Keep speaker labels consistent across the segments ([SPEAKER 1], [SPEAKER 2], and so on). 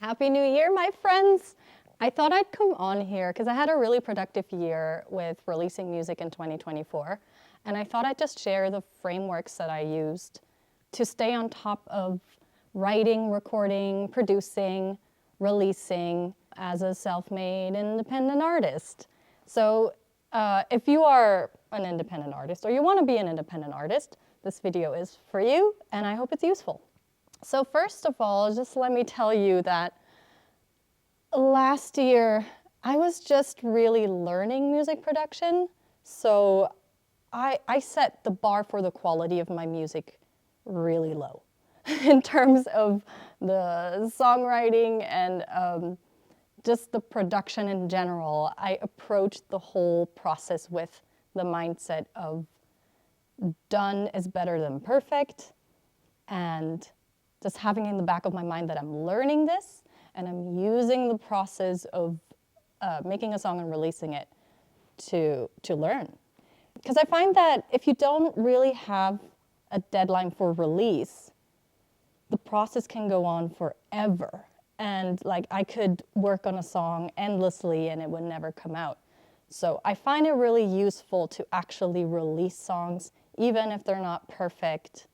[SPEAKER 1] Happy New Year, my friends! I thought I'd come on here because I had a really productive year with releasing music in 2024, and I thought I'd just share the frameworks that I used to stay on top of writing, recording, producing, releasing as a self-made independent artist. So if you are an independent artist or you want to be an independent artist, this video is for you, and I hope it's useful. So first of all, just let me tell you that last year I was just really learning music production. So I set the bar for the quality of my music really low in terms of the songwriting and just the production in general. I approached the whole process with the mindset of done is better than perfect, and just having in the back of my mind that I'm learning this and I'm using the process of making a song and releasing it to learn. Because I find that if you don't really have a deadline for release, the process can go on forever. And like I could work on a song endlessly and it would never come out. So I find it really useful to actually release songs, even if they're not perfect,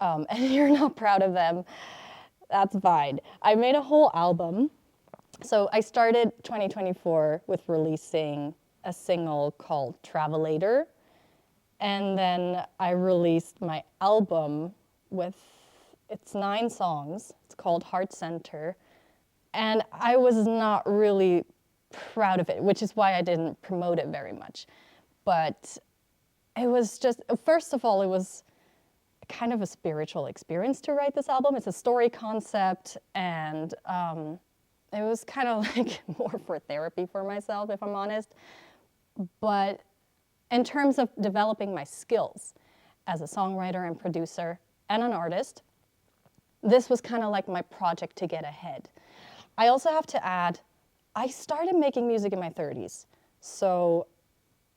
[SPEAKER 1] and you're not proud of them, that's fine. I made a whole album. So I started 2024 with releasing a single called Travelator. And then I released my album with, it's 9 songs. It's called Heart Center. And I was not really proud of it, which is why I didn't promote it very much. But it was just, first of all, it was kind of a spiritual experience to write this album. It's a story concept, and it was kind of like more for therapy for myself, if I'm honest. But in terms of developing my skills as a songwriter and producer and an artist, this was kind of like my project to get ahead. I also have to add, I started making music in my 30s. So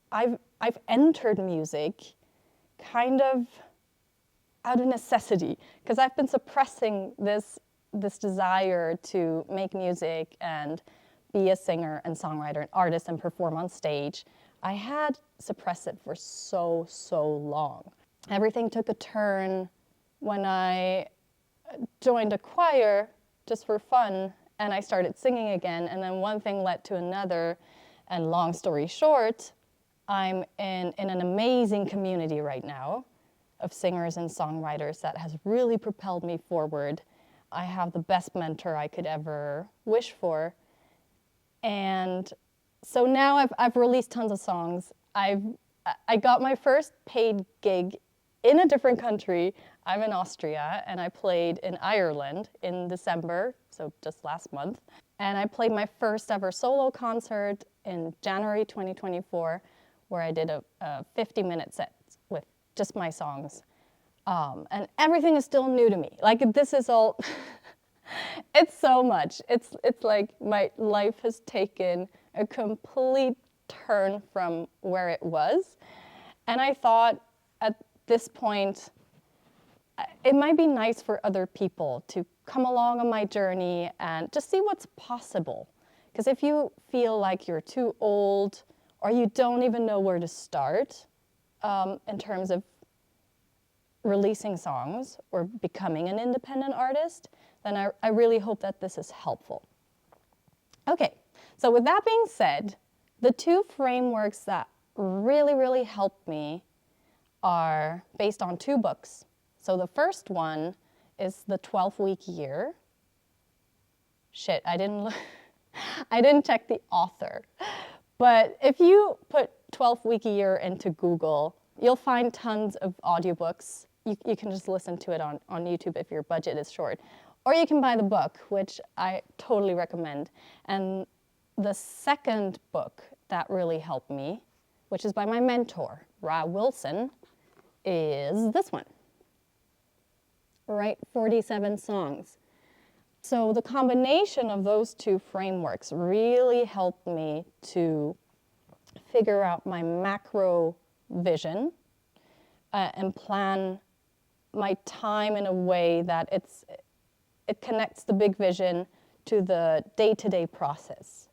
[SPEAKER 1] I've entered music kind of out of necessity, because I've been suppressing this desire to make music and be a singer and songwriter and artist and perform on stage. I had suppressed it for so long. Everything took a turn when I joined a choir just for fun, and I started singing again, and then one thing led to another, and long story short, I'm in an amazing community right now of singers and songwriters that has really propelled me forward. I have the best mentor I could ever wish for. And so now I've released tons of songs. I got my first paid gig in a different country. I'm in Austria, and I played in Ireland in December, so just last month. And I played my first ever solo concert in January 2024, where I did a 50-minute set with just my songs. And everything is still new to me. Like, this is all, it's so much. It's like my life has taken a complete turn from where it was. And I thought at this point, it might be nice for other people to come along on my journey and just see what's possible. Because if you feel like you're too old or you don't even know where to start in terms of releasing songs or becoming an independent artist, then I really hope that this is helpful. Okay, so with that being said, the 2 frameworks that really helped me are based on 2 books. So the first one is the 12-week year. Shit, I didn't check the author. But if you put 12-week year into Google, you'll find tons of audiobooks. You can just listen to it on YouTube if your budget is short. Or you can buy the book, which I totally recommend. And the second book that really helped me, which is by my mentor, Ra Wilson, is this one. Write 47 songs. So the combination of those 2 frameworks really helped me to figure out my macro vision and plan my time in a way that it connects the big vision to the day-to-day process.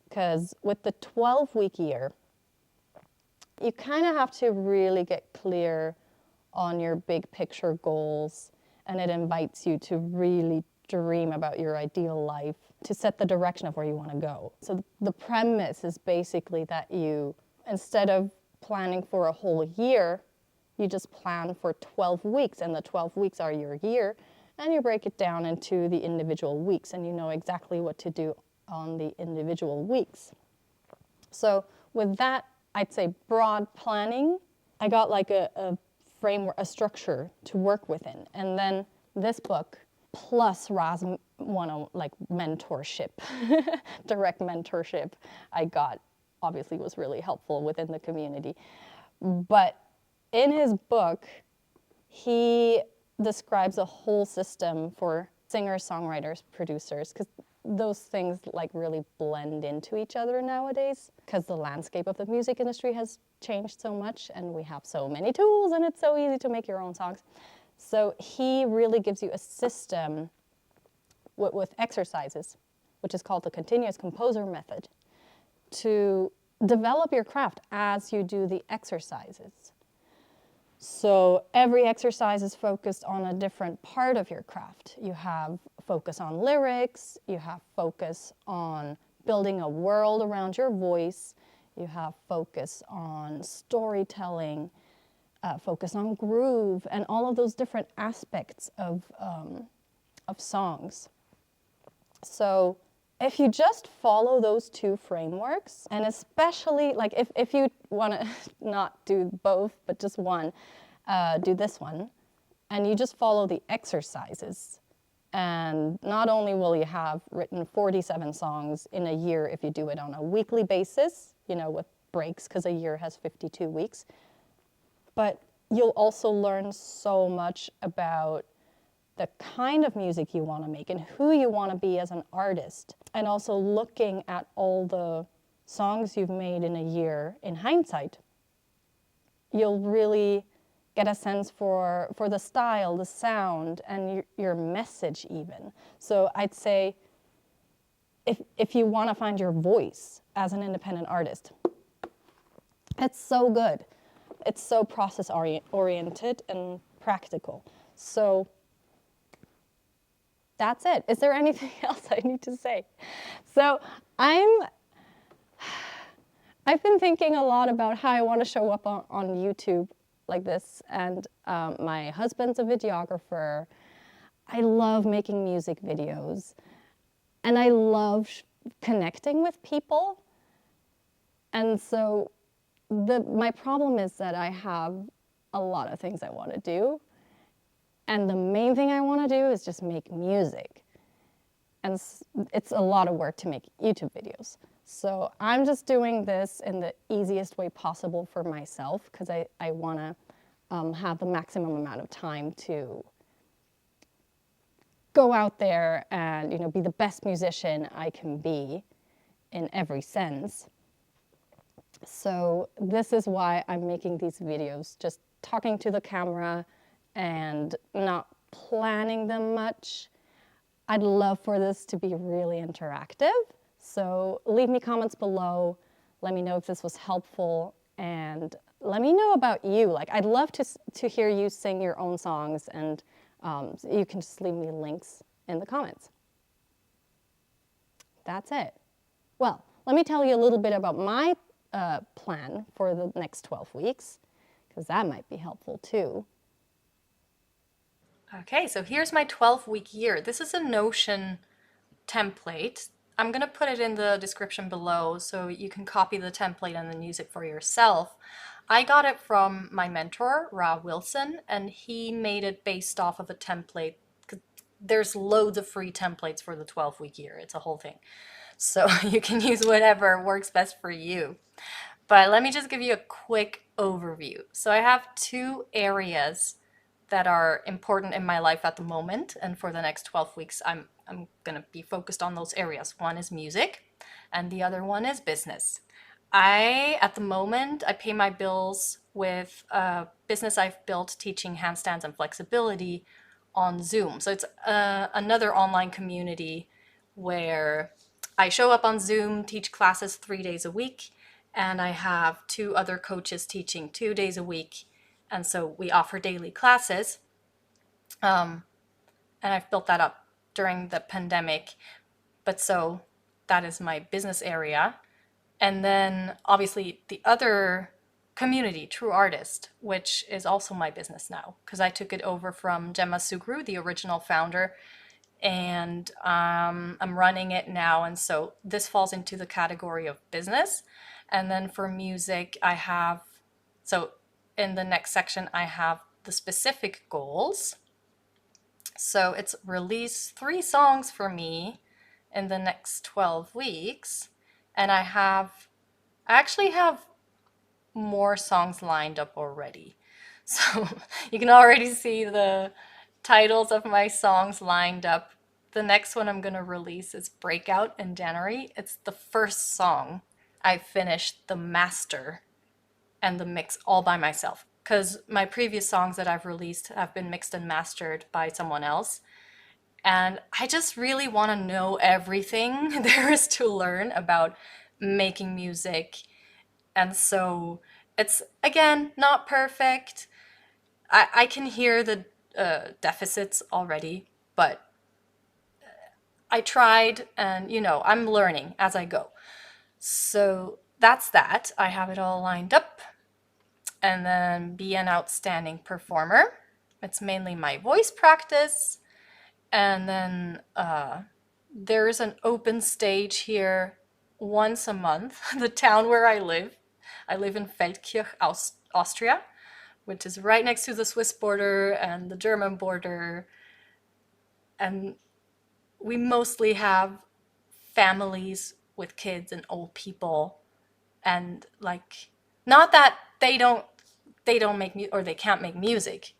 [SPEAKER 1] Because with the 12-week year, you kind of have to really get clear on your big picture goals, and it invites you to really dream about your ideal life, to set the direction of where you want to go. So the premise is basically that you, instead of planning for a whole year, you just plan for 12 weeks, and the 12 weeks are your year, and you break it down into the individual weeks, and you know exactly what to do on the individual weeks. So with that, I'd say broad planning, I got like a framework, a structure to work within. And then this book, plus Raz like mentorship, direct mentorship I got, obviously was really helpful within the community. But in his book, he describes a whole system for singers, songwriters, producers, because those things like really blend into each other nowadays, because the landscape of the music industry has changed so much and we have so many tools and it's so easy to make your own songs. So he really gives you a system with exercises, which is called the continuous composer method, to develop your craft as you do the exercises. So every exercise is focused on a different part of your craft. You have focus on lyrics, you have focus on building a world around your voice, you have focus on storytelling, focus on groove, and all of those different aspects of songs. So if you just follow those two frameworks, and especially like if you want to not do both, but just one, do this one, and you just follow the exercises, and not only will you have written 47 songs in a year if you do it on a weekly basis, you know, with breaks, because a year has 52 weeks, but you'll also learn so much about the kind of music you want to make and who you want to be as an artist. And also looking at all the songs you've made in a year in hindsight, you'll really get a sense for the style, the sound, and your message even. So I'd say if you want to find your voice as an independent artist, it's so good. It's so process oriented and practical. So that's it. Is there anything else I need to say? So I've been thinking a lot about how I want to show up on YouTube like this, and my husband's a videographer. I love making music videos, and I love connecting with people. And so my problem is that I have a lot of things I want to do. And the main thing I want to do is just make music. And it's a lot of work to make YouTube videos. So I'm just doing this in the easiest way possible for myself, because I want to have the maximum amount of time to go out there and, you know, be the best musician I can be in every sense. So this is why I'm making these videos, just talking to the camera and not planning them much. I'd love for this to be really interactive. So leave me comments below. Let me know if this was helpful, and let me know about you. Like, I'd love to hear you sing your own songs, and you can just leave me links in the comments. That's it. Well, let me tell you a little bit about my plan for the next 12 weeks, because that might be helpful too.
[SPEAKER 2] Okay, so here's my 12-week year. This is a Notion template. I'm going to put it in the description below so you can copy the template and then use it for yourself. I got it from my mentor, Ra Wilson, and he made it based off of a template. There's loads of free templates for the 12-week year. It's a whole thing. So you can use whatever works best for you. But let me just give you a quick overview. So I have two areas that are important in my life at the moment, and for the next 12 weeks I'm going to be focused on those areas. One is music and the other one is business. At the moment, I pay my bills with a business I've built teaching handstands and flexibility on Zoom. So it's another online community where I show up on Zoom, teach classes 3 days a week, and I have 2 other coaches teaching 2 days a week. And so we offer daily classes. And I've built that up during the pandemic. But so that is my business area. And then obviously the other community, True Artist, which is also my business now, because I took it over from Gemma Sugru, the original founder, and I'm running it now. And so this falls into the category of business. And then for music, so in the next section, I have the specific goals. So it's release 3 songs for me in the next 12 weeks. And I actually have more songs lined up already. So you can already see the titles of my songs lined up. The next one I'm going to release is Breakout in January. It's the first song I finished the master and the mix all by myself, because my previous songs that I've released have been mixed and mastered by someone else. And I just really want to know everything there is to learn about making music. And so it's, again, not perfect. I can hear the deficits already, but I tried, and I'm learning as I go. So that's that. I have it all lined up. And then be an outstanding performer. It's mainly my voice practice. And then there is an open stage here once a month. The town where I live in Feldkirch, Austria, which is right next to the Swiss border and the German border. And we mostly have families with kids and old people. And not that they don't make music or they can't make music.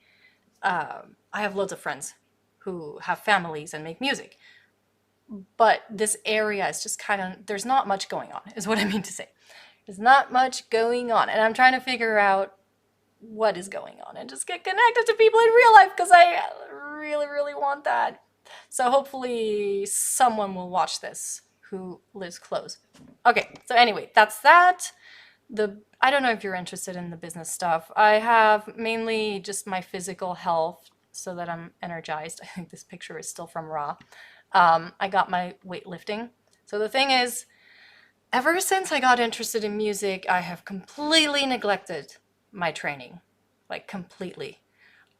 [SPEAKER 2] I have loads of friends who have families and make music. But this area is just there's not much going on, is what I mean to say. There's not much going on. And I'm trying to figure out what is going on and just get connected to people in real life, because I really, really want that. So hopefully someone will watch this who lives close. Okay, so anyway, that's that. I don't know if you're interested in the business stuff. I have mainly just my physical health so that I'm energized. I think this picture is still from Raw. I got my weightlifting. So the thing is, ever since I got interested in music, I have completely neglected my training. Completely.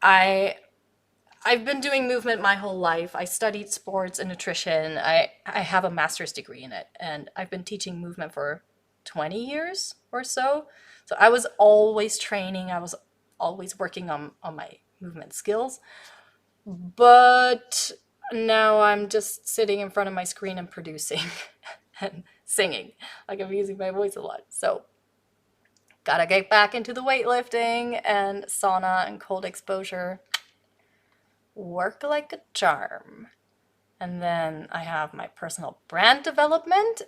[SPEAKER 2] I've been doing movement my whole life. I studied sports and nutrition. I have a master's degree in it, and I've been teaching movement for 20 years or so. So I was always training. I was always working on my movement skills. But now I'm just sitting in front of my screen and producing and singing. I'm using my voice a lot. So gotta get back into the weightlifting, and sauna and cold exposure work like a charm. And then I have my personal brand development.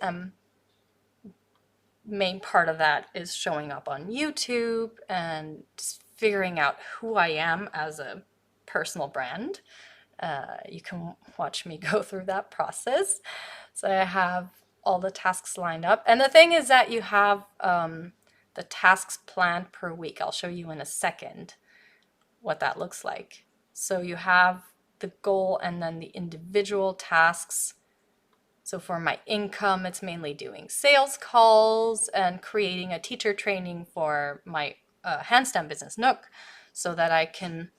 [SPEAKER 2] Main part of that is showing up on YouTube and just figuring out who I am as a personal brand. You can watch me go through that process. So I have all the tasks lined up. And the thing is that you have the tasks planned per week. I'll show you in a second what that looks like. So you have the goal and then the individual tasks. So for my income, it's mainly doing sales calls and creating a teacher training for my handstand business, Nook, so that I can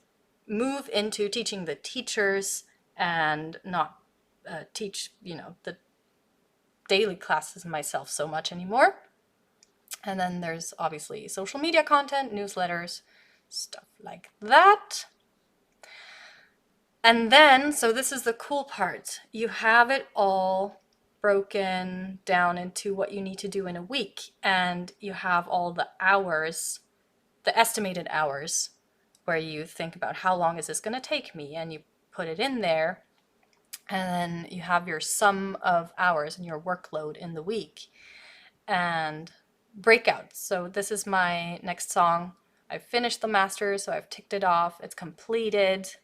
[SPEAKER 2] move into teaching the teachers and not teach, the daily classes myself so much anymore. And then there's obviously social media content, newsletters, stuff like that. And then, so this is the cool part. You have it all broken down into what you need to do in a week. And you have all the hours, the estimated hours, where you think about how long is this going to take me, and you put it in there. And then you have your sum of hours and your workload in the week. And breakout. So this is my next song. I've finished the master, so I've ticked it off. It's completed.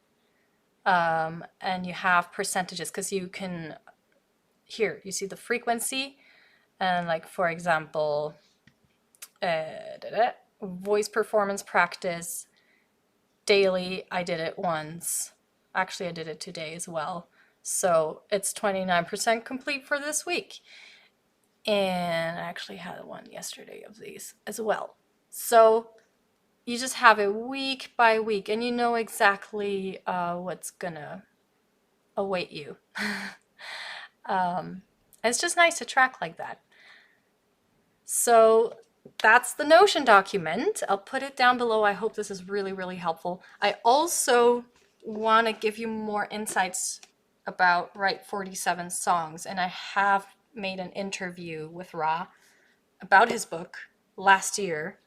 [SPEAKER 2] And you have percentages, because you can here, you see the frequency, and like, for example, voice performance practice, daily, I did it once. Actually, I did it today as well. So it's 29% complete for this week. And I actually had one yesterday of these as well. So you just have it week by week, and you know exactly what's gonna await you. It's just nice to track like that. So that's the Notion document. I'll put it down below. I hope this is really, really helpful. I also want to give you more insights about Write 47 Songs, and I have made an interview with Ra about his book last year.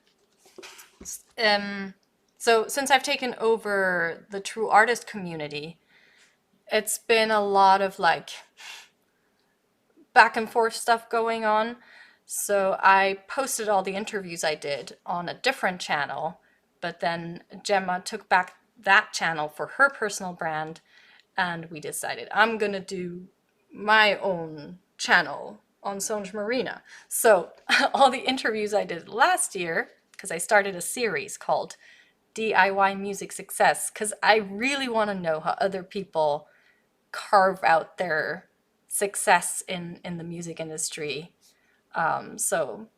[SPEAKER 2] So since I've taken over the True Artist community, it's been a lot of like back and forth stuff going on. So I posted all the interviews I did on a different channel, but then Gemma took back that channel for her personal brand, and we decided I'm gonna do my own channel on Sonj Marina. So all the interviews I did last year, because I started a series called DIY Music Success, because I really want to know how other people carve out their success in the music industry. So,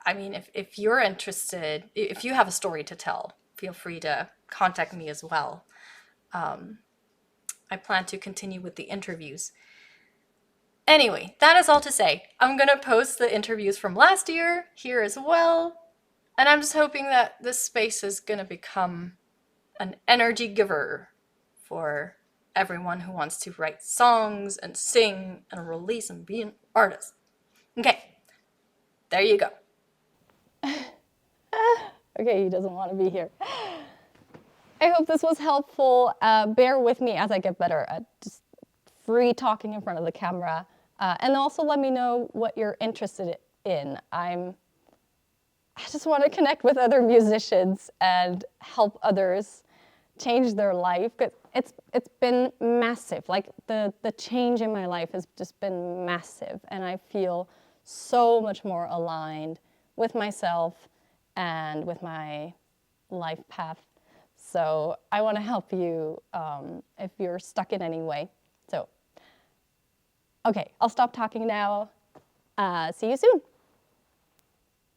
[SPEAKER 2] I mean, if you're interested, if you have a story to tell, feel free to contact me as well. I plan to continue with the interviews. Anyway, that is all to say. I'm going to post the interviews from last year here as well. And I'm just hoping that this space is going to become an energy giver for everyone who wants to write songs and sing and release and be an artist. Okay, there you go.
[SPEAKER 1] Okay, he doesn't want to be here. I hope this was helpful. Bear with me as I get better at just free talking in front of the camera. And also let me know what you're interested in. I just want to connect with other musicians and help others change their life. It's been massive. Like the change in my life has just been massive, and I feel so much more aligned with myself and with my life path. So I want to help you if you're stuck in any way. So, okay, I'll stop talking now. See you soon.